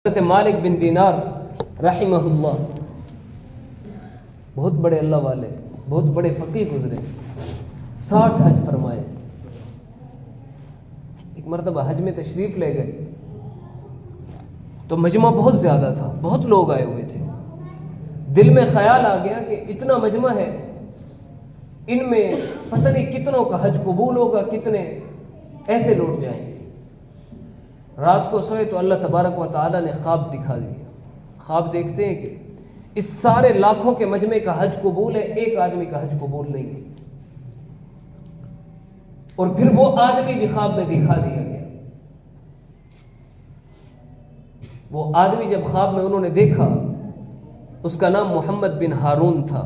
حضرت مالک بن دینار رحمہ اللہ بہت بڑے اللہ والے، بہت بڑے فقیہ گزرے، 60 حج فرمائے۔ ایک مرتبہ حج میں تشریف لے گئے تو مجمع بہت زیادہ تھا، بہت لوگ آئے ہوئے تھے۔ دل میں خیال آ گیا کہ اتنا مجمع ہے، ان میں پتہ نہیں کتنوں کا حج قبول ہوگا، کتنے ایسے لوٹ جائیں گے۔ رات کو سوئے تو اللہ تبارک و تعالیٰ نے خواب دکھا دیا۔ خواب دیکھتے ہیں کہ اس سارے لاکھوں کے مجمع کا حج قبول ہے، ایک آدمی کا حج قبول نہیں ہے۔ اور پھر وہ آدمی بھی خواب میں دکھا دیا گیا۔ وہ آدمی جب خواب میں انہوں نے دیکھا، اس کا نام محمد بن ہارون تھا۔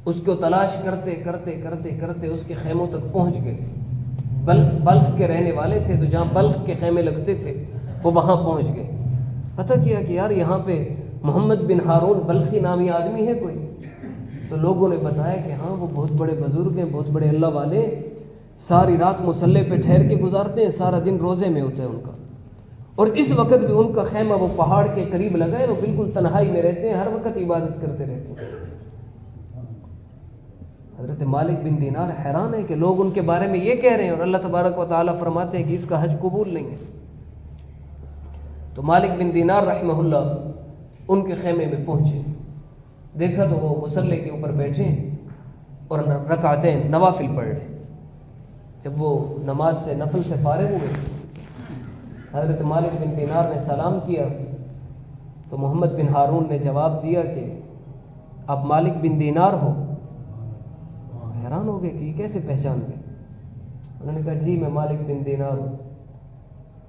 اس کو تلاش کرتے کرتے کرتے کرتے اس کے خیموں تک پہنچ گئے۔ بلخ کے رہنے والے تھے، تو جہاں بلخ کے خیمے لگتے تھے وہ وہاں پہنچ گئے۔ پتہ کیا کہ یار یہاں پہ محمد بن ہارون بلخی نامی آدمی ہے کوئی؟ تو لوگوں نے بتایا کہ ہاں وہ بہت بڑے بزرگ ہیں، بہت بڑے اللہ والے، ساری رات مصلی پہ ٹھہر کے گزارتے ہیں، سارا دن روزے میں ہوتا ہے ان کا، اور اس وقت بھی ان کا خیمہ وہ پہاڑ کے قریب لگا ہے، وہ بالکل تنہائی میں رہتے ہیں، ہر وقت عبادت کرتے رہتے ہیں۔ حضرت مالک بن دینار حیران ہے کہ لوگ ان کے بارے میں یہ کہہ رہے ہیں، اور اللہ تبارک و تعالیٰ فرماتے ہیں کہ اس کا حج قبول نہیں ہے۔ تو مالک بن دینار رحمہ اللہ ان کے خیمے میں پہنچے، دیکھا تو وہ مصلی کے اوپر بیٹھے اور رکعتین نوافل پڑھ رہے۔ جب وہ نماز سے نفل سے فارغ ہوئے، حضرت مالک بن دینار نے سلام کیا تو محمد بن ہارون نے جواب دیا کہ آپ مالک بن دینار ہو؟ حیران ہو گئے کہ یہ کیسے پہچان گئے؟ انہوں نے کہا جی میں مالک بن دینار ہوں۔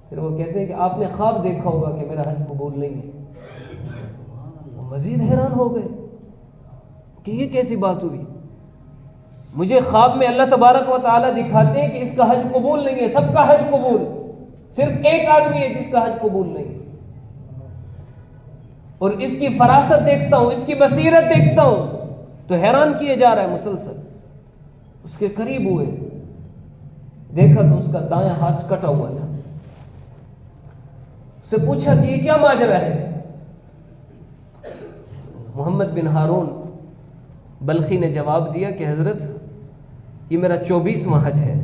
پھر وہ کہتے ہیں کہ آپ نے خواب دیکھا ہوگا کہ میرا حج قبول نہیں ہے۔ وہ مزید حیران ہو گئے کہ یہ کیسی بات ہوئی؟ مجھے خواب میں اللہ تبارک و تعالیٰ دکھاتے ہیں کہ اس کا حج قبول نہیں ہے، سب کا حج قبول، صرف ایک آدمی ہے جس کا حج قبول نہیں ہے۔ اور اس کی فراست دیکھتا ہوں، اس کی بصیرت دیکھتا ہوں تو حیران کیے جا رہا ہے مسلسل۔ اس کے قریب ہوئے، دیکھا تو اس کا دایاں ہاتھ کٹا ہوا تھا۔ اس سے پوچھا کہ یہ کیا ماجرا ہے؟ محمد بن ہارون بلخی نے جواب دیا کہ حضرت یہ میرا 24واں حج ہے،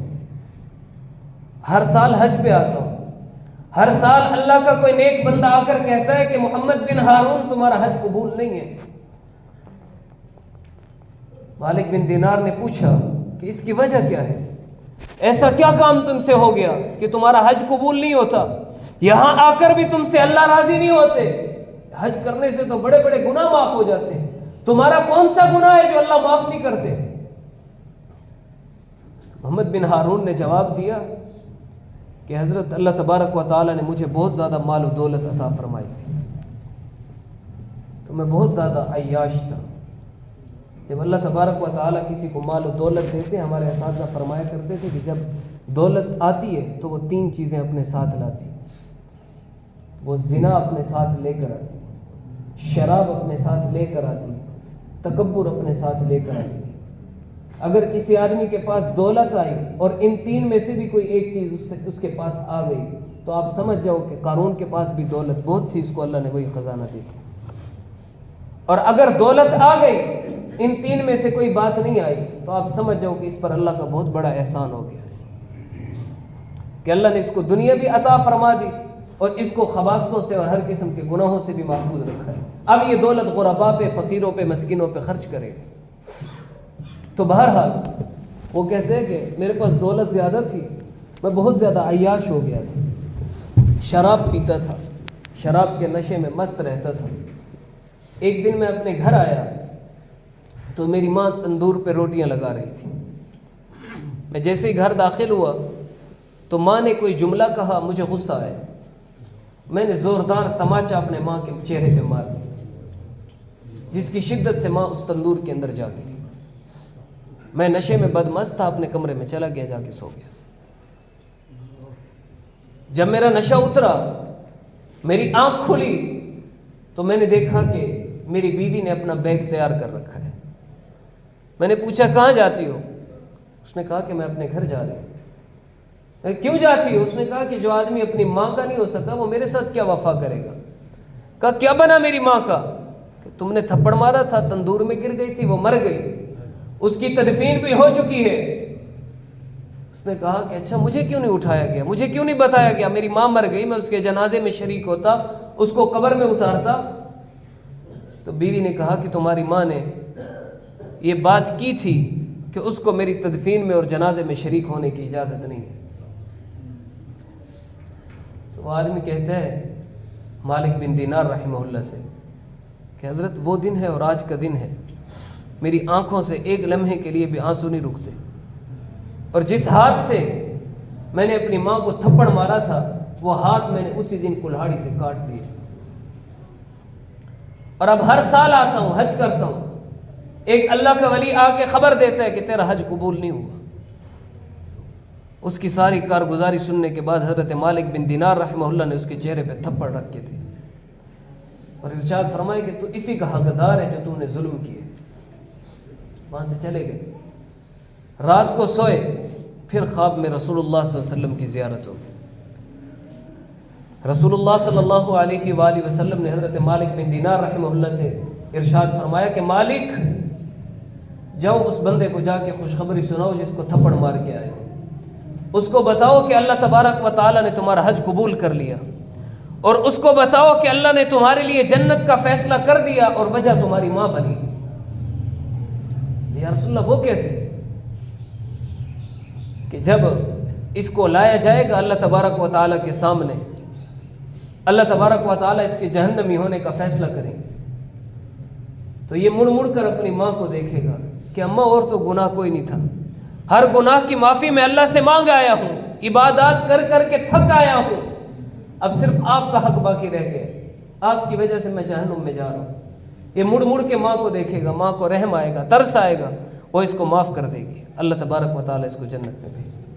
ہر سال حج پہ آتا ہوں، ہر سال اللہ کا کوئی نیک بندہ آ کر کہتا ہے کہ محمد بن ہارون تمہارا حج قبول نہیں ہے۔ مالک بن دینار نے پوچھا کہ اس کی وجہ کیا ہے؟ ایسا کیا کام تم سے ہو گیا کہ تمہارا حج قبول نہیں ہوتا؟ یہاں آ کر بھی تم سے اللہ راضی نہیں ہوتے؟ حج کرنے سے تو بڑے بڑے گناہ معاف ہو جاتے ہیں، تمہارا کون سا گناہ ہے جو اللہ معاف نہیں کرتے؟ محمد بن ہارون نے جواب دیا کہ حضرت اللہ تبارک و تعالیٰ نے مجھے بہت زیادہ مال و دولت عطا فرمائی تھی، تو میں بہت زیادہ عیاش تھا۔ جب اللہ تبارک و تعالیٰ کسی کو مال و دولت دیتے ہیں، ہمارے اساتذہ فرمایا کرتے تھے کہ جب دولت آتی ہے تو وہ 3 چیزیں اپنے ساتھ لاتی، وہ زنا اپنے ساتھ لے کر آتی، شراب اپنے ساتھ لے کر آتی، تکبر اپنے ساتھ لے کر آتی۔ اگر کسی آدمی کے پاس دولت آئی اور ان 3 میں سے بھی کوئی ایک چیز اس کے پاس آ گئی تو آپ سمجھ جاؤ کہ قارون کے پاس بھی دولت بہت تھی، اس کو اللہ نے وہی خزانہ دی۔ اور اگر دولت آ گئی، ان 3 میں سے کوئی بات نہیں آئی، تو آپ سمجھ جاؤ کہ اس پر اللہ کا بہت بڑا احسان ہو گیا کہ اللہ نے اس کو دنیا بھی عطا فرما دی اور اس کو خباثتوں سے اور ہر قسم کے گناہوں سے بھی محفوظ رکھا ہے۔ اب یہ دولت غرباء پہ، فقیروں پہ، مسکینوں پہ خرچ کرے گا۔ تو بہرحال وہ کہتے ہیں کہ میرے پاس دولت زیادہ تھی، میں بہت زیادہ عیاش ہو گیا تھا، شراب پیتا تھا، شراب کے نشے میں مست رہتا تھا۔ ایک دن میں اپنے گھر آیا تو میری ماں تندور پہ روٹیاں لگا رہی تھی۔ میں جیسے ہی گھر داخل ہوا تو ماں نے کوئی جملہ کہا، مجھے غصہ آیا، میں نے زوردار تماچا اپنے ماں کے چہرے پہ مار دیا، جس کی شدت سے ماں اس تندور کے اندر جا گری۔ میں نشے میں بدمست تھا، اپنے کمرے میں چلا گیا، جا کے سو گیا۔ جب میرا نشہ اترا، میری آنکھ کھلی تو میں نے دیکھا کہ میری بیوی نے اپنا بیگ تیار کر رکھا ہے۔ میں نے پوچھا کہاں جاتی ہو؟ اس نے کہا کہ میں اپنے گھر جا رہی ہوں۔ کیوں جاتی ہو؟ اس نے کہا کہ جو آدمی اپنی ماں کا نہیں ہو سکا وہ میرے ساتھ کیا وفا کرے گا؟ کہا کیا بنا میری ماں کا؟ کہ تم نے تھپڑ مارا تھا، تندور میں گر گئی تھی، وہ مر گئی، اس کی تدفین بھی ہو چکی ہے۔ اس نے کہا کہ اچھا مجھے کیوں نہیں اٹھایا گیا، مجھے کیوں نہیں بتایا گیا؟ میری ماں مر گئی، میں اس کے جنازے میں شریک ہوتا، اس کو قبر میں اتارتا۔ تو بیوی نے کہا کہ تمہاری ماں نے یہ بات کی تھی کہ اس کو میری تدفین میں اور جنازے میں شریک ہونے کی اجازت نہیں ہے۔ تو وہ آدمی کہتا ہے مالک بن دینار رحمہ اللہ سے کہ حضرت وہ دن ہے اور آج کا دن ہے، میری آنکھوں سے ایک لمحے کے لیے بھی آنسو نہیں رکتے، اور جس ہاتھ سے میں نے اپنی ماں کو تھپڑ مارا تھا وہ ہاتھ میں نے اسی دن کلہاڑی سے کاٹ دیا، اور اب ہر سال آتا ہوں، حج کرتا ہوں، ایک اللہ کا ولی آ کے خبر دیتا ہے کہ تیرا حج قبول نہیں ہوا۔ اس کی ساری کارگزاری سننے کے بعد حضرت مالک بن دینار رحمہ اللہ نے اس کے چہرے پہ تھپڑ رکھے تھے اور ارشاد فرمائے کہ تو اسی کا حقدار ہے جو تم نے ظلم کیے۔ وہاں سے چلے گئے، رات کو سوئے، پھر خواب میں رسول اللہ صلی اللہ علیہ وسلم کی زیارت ہو۔ رسول اللہ صلی اللہ علیہ وآلہ وسلم نے حضرت مالک بن دینار رحمہ اللہ سے ارشاد فرمایا کہ مالک جاؤ اس بندے کو جا کے خوشخبری سناؤ جس کو تھپڑ مار کے آئے، اس کو بتاؤ کہ اللہ تبارک و تعالیٰ نے تمہارا حج قبول کر لیا، اور اس کو بتاؤ کہ اللہ نے تمہارے لیے جنت کا فیصلہ کر دیا اور وجہ تمہاری ماں بنی۔ یا رسول اللہ وہ کیسے؟ کہ جب اس کو لایا جائے گا اللہ تبارک و تعالیٰ کے سامنے، اللہ تبارک و تعالیٰ اس کے جہنمی ہونے کا فیصلہ کریں گے، تو یہ مڑ مڑ کر اپنی ماں کو دیکھے گا کہ اماں اور تو گناہ کوئی نہیں تھا، ہر گناہ کی معافی میں اللہ سے مانگ آیا ہوں، عبادات کر کر کے تھک آیا ہوں، اب صرف آپ کا حق باقی رہ گیا، آپ کی وجہ سے میں جہنم میں جا رہا ہوں۔ یہ مڑ مڑ کے ماں کو دیکھے گا، ماں کو رحم آئے گا، ترس آئے گا، وہ اس کو معاف کر دے گی، اللہ تبارک و تعالیٰ اس کو جنت میں بھیج دے۔